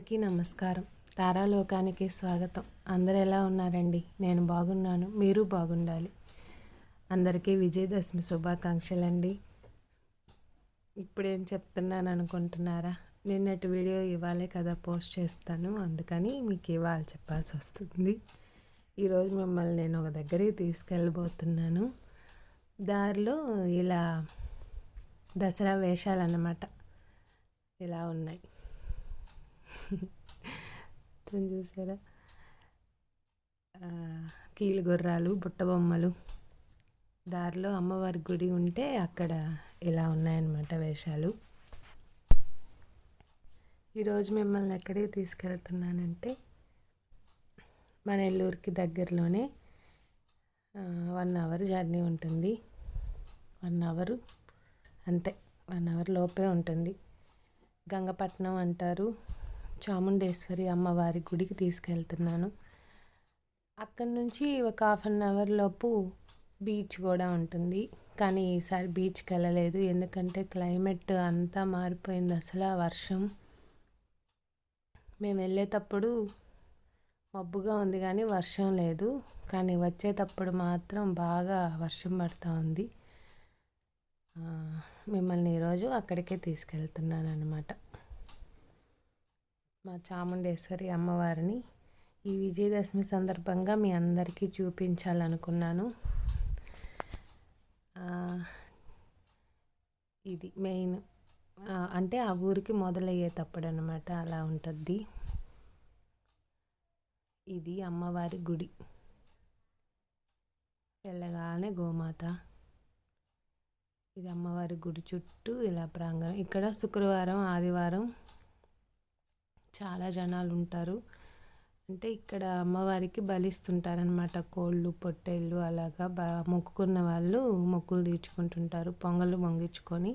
అందరికీ నమస్కారం. తారా లోకానికి స్వాగతం. అందరూ ఎలా ఉన్నారండి? నేను బాగున్నాను, మీరు బాగుండాలి. అందరికీ విజయదశమి శుభాకాంక్షలండి. ఇప్పుడేం చెప్తున్నాను అనుకుంటున్నారా? నిన్నటి వీడియో ఇవాళే కదా పోస్ట్ చేస్తాను, అందుకని మీకు ఇవాళ చెప్పాల్సి వస్తుంది. ఈరోజు మిమ్మల్ని నేను ఒక దగ్గరికి తీసుకెళ్ళబోతున్నాను. దారిలో ఇలా దసరా వేషాలు అన్నమాట ఇలా ఉన్నాయి. చూసారా? కీలు గుర్రాలు, బుట్టబొమ్మలు. దారిలో అమ్మవారి గుడి ఉంటే అక్కడ ఇలా ఉన్నాయన్నమాట వేషాలు. ఈరోజు మిమ్మల్ని ఎక్కడికి తీసుకెళ్తున్నానంటే మన నెల్లూరుకి దగ్గరలోనే 1 అవర్ జర్నీ ఉంటుంది. 1 అవర్ అంతే, 1 అవర్ లోపే ఉంటుంది. గంగపట్నం అంటారు. చాముండేశ్వరి అమ్మవారి గుడికి తీసుకెళ్తున్నాను. అక్కడి నుంచి ఒక 1/2 అవర్ లోపు బీచ్ కూడా ఉంటుంది. కానీ ఈసారి బీచ్కి వెళ్ళలేదు, ఎందుకంటే క్లైమేట్ అంతా మారిపోయింది. అసలు వర్షం, మేము వెళ్ళేటప్పుడు మబ్బుగా ఉంది కానీ వర్షం లేదు. కానీ వచ్చేటప్పుడు మాత్రం బాగా వర్షం పడుతూ ఉంది. మిమ్మల్ని ఈరోజు అక్కడికే తీసుకెళ్తున్నాను అన్నమాట. మా చాముండేశ్వరి అమ్మవారిని ఈ విజయదశమి సందర్భంగా మీ అందరికీ చూపించాలనుకున్నాను. ఇది మెయిన్, అంటే ఆ ఊరికి మొదలయ్యేటప్పుడు అన్నమాట, అలా ఉంటుంది. ఇది అమ్మవారి గుడి. వెళ్ళగానే గోమాత. ఇది అమ్మవారి గుడి చుట్టూ ఇలా ప్రాంగణం. ఇక్కడ శుక్రవారం, ఆదివారం చాలా జనాలు ఉంటారు. అంటే ఇక్కడ అమ్మవారికి బలిస్తుంటారనమాట. కోళ్ళు, పొట్టేళ్ళు అలాగా మొక్కుకున్న వాళ్ళు మొక్కులు తీర్చుకుంటుంటారు. పొంగళ్ళు పొంగించుకొని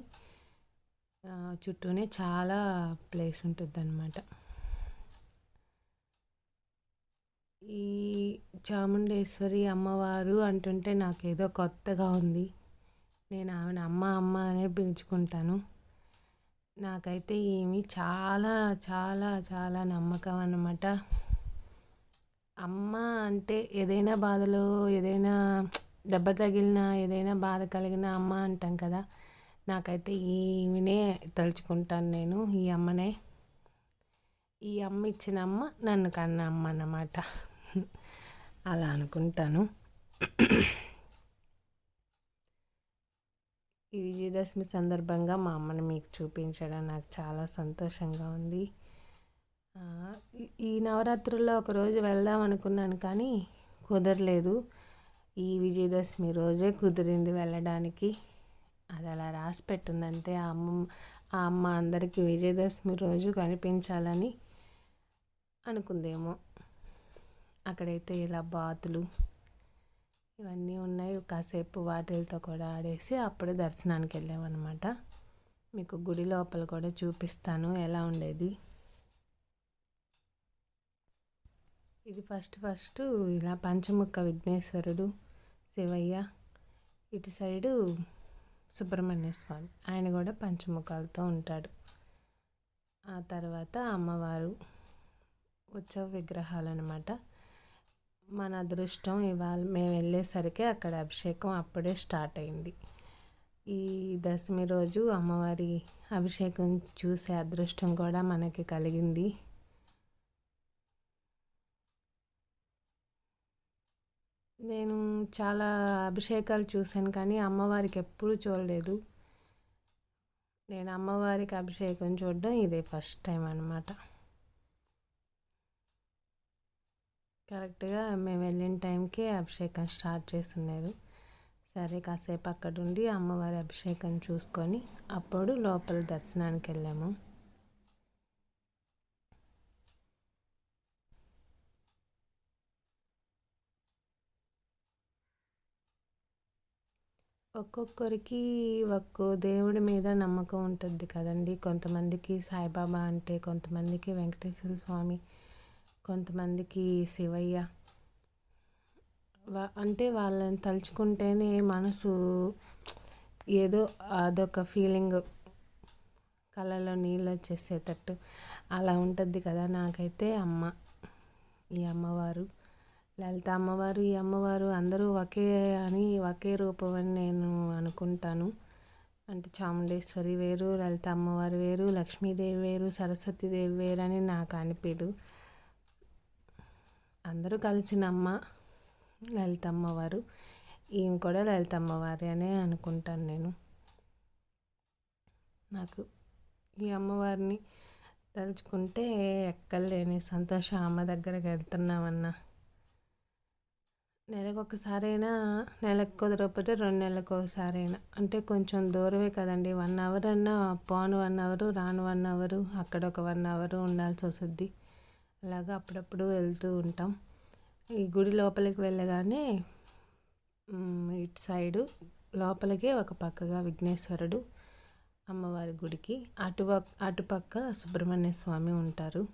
చుట్టూనే చాలా ప్లేస్ ఉంటుంది అన్నమాట. ఈ చాముండేశ్వరి అమ్మవారు అంటుంటే నాకేదో కొత్తగా ఉంది. నేను ఆమెను అమ్మ అమ్మ అనే పిలుచుకుంటాను. నాకైతే ఈమె చాలా చాలా చాలా నమ్మకం అన్నమాట. అమ్మ అంటే ఏదైనా బాధలో, ఏదైనా దెబ్బ తగిలినా, ఏదైనా బాధ కలిగినా అమ్మ అంటాం కదా. నాకైతే ఈమెనే తలుచుకుంటాను నేను, ఈ అమ్మనే. ఈ అమ్మ ఇచ్చిన అమ్మ నన్ను కన్న అమ్మ అన్నమాట. అలా అనుకుంటాను. ఈ విజయదశమి సందర్భంగా మా అమ్మని మీకు చూపించడం నాకు చాలా సంతోషంగా ఉంది. ఈ నవరాత్రుల్లో ఒకరోజు వెళ్దాం అనుకున్నాను కానీ కుదరలేదు. ఈ విజయదశమి రోజే కుదిరింది వెళ్ళడానికి. అది అలా రాసి పెట్టిందంటే ఆ అమ్మ అందరికీ విజయదశమి రోజు కనిపించాలని అనుకుందేమో. అక్కడైతే ఇలా బాతులు ఇవన్నీ ఉన్నాయి. కాసేపు వాటిలతో కూడా ఆడేసి అప్పుడే దర్శనానికి వెళ్ళామన్నమాట. మీకు గుడి లోపల కూడా చూపిస్తాను ఎలా ఉండేది. ఇది ఫస్ట్ ఇలా పంచముఖ విఘ్నేశ్వరుడు, శివయ్య, ఇటు సైడు సుబ్రహ్మణ్య స్వామి, ఆయన కూడా పంచముఖాలతో ఉంటాడు. ఆ తర్వాత అమ్మవారు ఉత్సవ విగ్రహాలు అన్నమాట. మన అదృష్టం ఇవాళ మేము వెళ్ళేసరికి అక్కడ అభిషేకం అప్పుడే స్టార్ట్ అయింది. ఈ దశమి రోజు అమ్మవారి అభిషేకం చూసే అదృష్టం కూడా మనకి కలిగింది. నేను చాలా అభిషేకాలు చూశాను కానీ అమ్మవారికి ఎప్పుడూ చూడలేదు. నేను అమ్మవారికి అభిషేకం చూడడం ఇదే ఫస్ట్ టైం అన్నమాట. కరెక్ట్గా మేము వెళ్ళిన టైంకి అభిషేకం స్టార్ట్ చేస్తున్నారు. సరే కాసేపు అక్కడుండి అమ్మవారి అభిషేకం చూసుకొని అప్పుడు లోపల దర్శనానికి వెళ్ళాము. ఒక్కొక్కరికి ఒక్కో దేవుడి మీద నమ్మకం ఉంటుంది కదండి. కొంతమందికి సాయిబాబా అంటే, కొంతమందికి వెంకటేశ్వర స్వామి, కొంతమందికి శివయ్య. అంటే వాళ్ళని తలుచుకుంటేనే మనసు ఏదో అదొక ఫీలింగ్ కళ్ళలో నీళ్ళు వచ్చేసేటట్టు అలా ఉంటుంది కదా. నాకైతే ఈ అమ్మవారు లలిత అమ్మవారు, ఈ అమ్మవారు అందరూ ఒకే రూపం అని నేను అనుకుంటాను. అంటే చాముండేశ్వరి వేరు, లలిత అమ్మవారు వేరు, లక్ష్మీదేవి వేరు, సరస్వతీదేవి వేరు అని నాకు అనిపించదు. అందరూ కలిసిన అమ్మ లలిత అమ్మవారు. ఈమె కూడా లలిత అమ్మవారి అనే అనుకుంటాను నేను. నాకు ఈ అమ్మవారిని తలుచుకుంటే ఎక్కలేని సంతోషం. అమ్మ దగ్గరికి వెళ్తున్నామన్నా నెలకు కుదరకపోతే 2 నెలలకు ఒకసారైనా, అంటే కొంచెం దూరమే కదండి. 1 అవర్ అన్నా పోను 1 అవరు, రాను 1 అవరు, అక్కడ ఒక 1 అవరు ఉండాల్సి వస్తుంది. అలాగా అప్పుడప్పుడు వెళ్తూ ఉంటాం. ఈ గుడి లోపలికి వెళ్ళగానే ఇటు సైడు లోపలికే ఒక పక్కగా విఘ్నేశ్వరుడు, అమ్మవారి గుడికి అటుపక్క సుబ్రహ్మణ్య స్వామి ఉంటారు.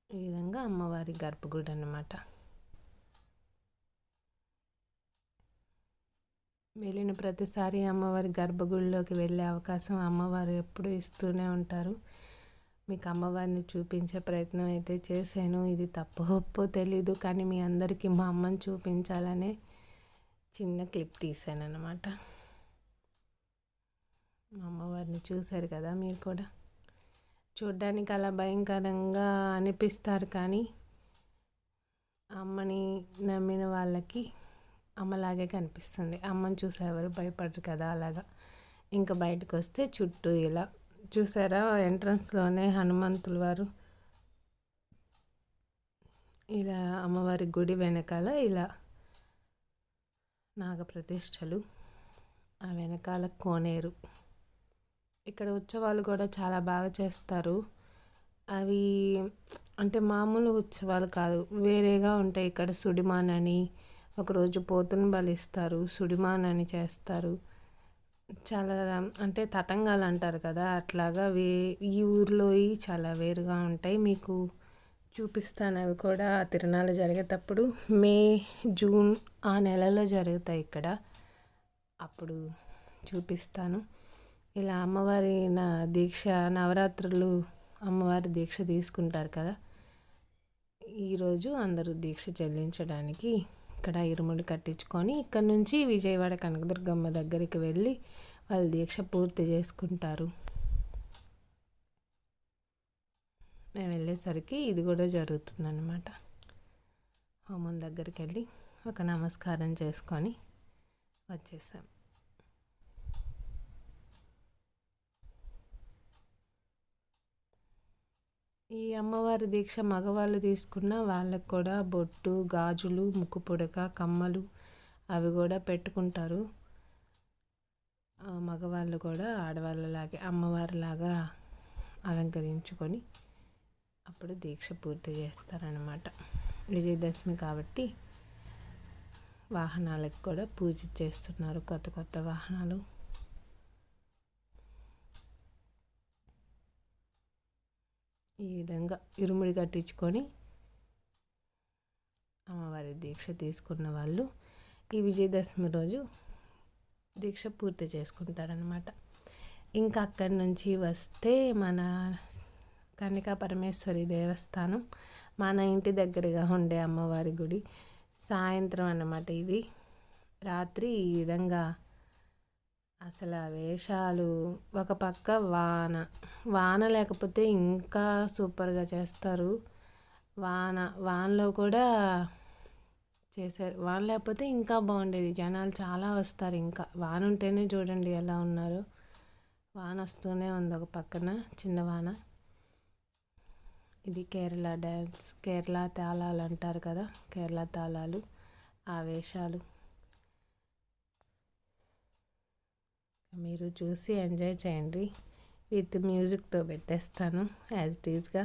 ఈ విధంగా అమ్మవారి గర్భగుడి అన్నమాట. వెళ్ళిన ప్రతిసారి అమ్మవారి గర్భగుడిలోకి వెళ్ళే అవకాశం అమ్మవారు ఎప్పుడూ ఇస్తూనే ఉంటారు. మీకు అమ్మవారిని చూపించే ప్రయత్నం అయితే చేశాను. ఇది తప్పో ఒప్పో తెలీదు, కానీ మీ అందరికీ మా అమ్మని చూపించాలనే చిన్న క్లిప్ తీశాను అన్నమాట. మా అమ్మవారిని చూశారు కదా మీరు కూడా. చూడ్డానికి అలా భయంకరంగా అనిపిస్తారు, కానీ అమ్మని నమ్మిన వాళ్ళకి అమ్మలాగే కనిపిస్తుంది. అమ్మని చూసి ఎవరు భయపడరు కదా. అలాగా ఇంకా బయటకు వస్తే చుట్టూ ఇలా చూసారా, ఎంట్రన్స్లోనే హనుమంతుల వారు ఇలా అమ్మవారి గుడి వెనకాల ఇలా నాగప్రతిష్టలు, ఆ వెనకాల కోనేరు. ఇక్కడ ఉత్సవాలు కూడా చాలా బాగా చేస్తారు. అవి అంటే మామూలు ఉత్సవాలు కాదు, వేరేగా ఉంటాయి. ఇక్కడ సుడిమాన్ అని ఒకరోజు పోతుని బలిస్తారు, సుడిమాన్ అని చేస్తారు. చాలా అంటే తతంగాలు అంటారు కదా, అట్లాగా ఈ ఊర్లో చాలా వేరుగా ఉంటాయి. మీకు చూపిస్తాను. అవి కూడా తిరునాళ్ళు జరిగేటప్పుడు మే, జూన్ ఆ నెలలో జరుగుతాయి ఇక్కడ, అప్పుడు చూపిస్తాను. ఇలా అమ్మవారి దీక్ష, నవరాత్రులు అమ్మవారి దీక్ష తీసుకుంటారు కదా. ఈరోజు అందరూ దీక్ష చెల్లించడానికి ఇక్కడ ఇరుముడి కట్టించుకొని ఇక్కడ నుంచి విజయవాడ కనకదుర్గమ్మ దగ్గరికి వెళ్ళి వాళ్ళు దీక్ష పూర్తి చేసుకుంటారు. మేము వెళ్ళేసరికి ఇది కూడా జరుగుతుందన్నమాట. హోమం దగ్గరికి వెళ్ళి ఒక నమస్కారం చేసుకొని వచ్చేసాం. ఈ అమ్మవారి దీక్ష మగవాళ్ళు తీసుకున్న వాళ్ళకు కూడా బొట్టు, గాజులు, ముక్కు పుడక, కమ్మలు అవి కూడా పెట్టుకుంటారు. మగవాళ్ళు కూడా ఆడవాళ్ళలాగే అమ్మవారిలాగా అలంకరించుకొని అప్పుడు దీక్ష పూర్తి చేస్తారనమాట. విజయదశమి కాబట్టి వాహనాలకు కూడా పూజ చేస్తున్నారు, కొత్త కొత్త వాహనాలు. ఈ విధంగా ఇరుముడి కట్టించుకొని అమ్మవారి దీక్ష తీసుకున్న వాళ్ళు ఈ విజయదశమి రోజు దీక్ష పూర్తి చేసుకుంటారనమాట. ఇంకా అక్కడి నుంచి వస్తే మన కన్యకా పరమేశ్వరి దేవస్థానం, మన ఇంటి దగ్గరగా ఉండే అమ్మవారి గుడి. సాయంత్రం అన్నమాట ఇది. రాత్రి ఈ విధంగా అసలు ఆ వేషాలు, ఒక పక్క వాన లేకపోతే ఇంకా సూపర్గా చేస్తారు. వానలో కూడా చేశారు. వాన లేకపోతే ఇంకా బాగుండేది. జనాలు చాలా వస్తారు. ఇంకా వాన ఉంటేనే చూడండి ఎలా ఉన్నారు. వాన వస్తూనే ఉంది ఒక పక్కన, చిన్న వాన. ఇది కేరళ డ్యాన్స్, కేరళ తాళాలు అంటారు కదా, కేరళ తాళాలు, ఆ వేషాలు. మీరు చూసి ఎంజాయ్ చేయండి. విత్ మ్యూజిక్తో పెట్టేస్తాను యాజ్ ఇట్ ఈజ్గా.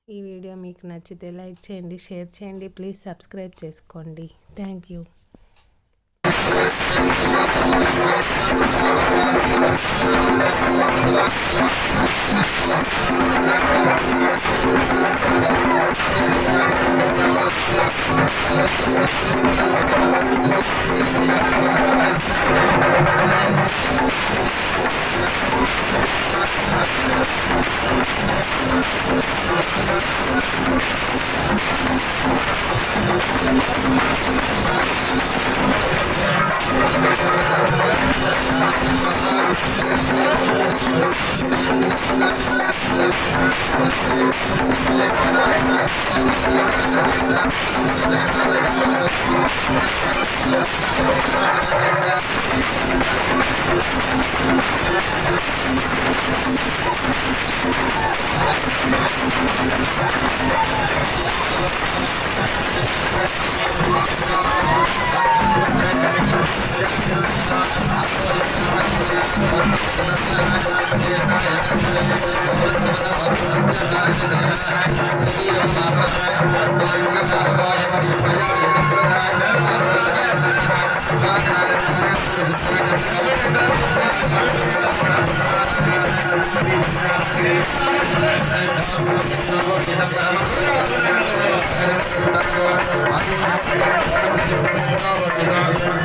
ఈ వీడియో మీకు నచ్చితే లైక్ చేయండి, షేర్ చేయండి, ప్లీజ్ సబ్స్క్రైబ్ చేసుకోండి. Thank you.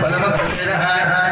Balamas